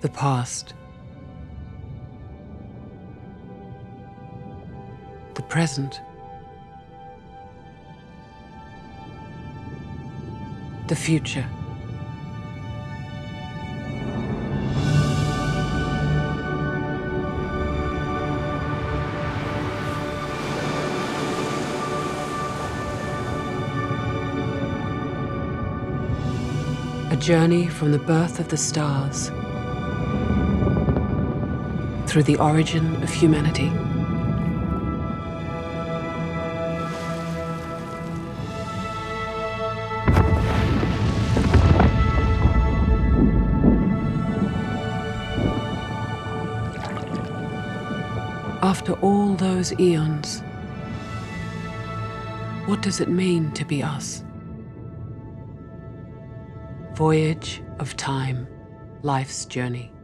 The past. The present. The future. A journey from the birth of the stars through the origin of humanity. After all those eons, what does it mean to be us? Voyage of time, life's journey.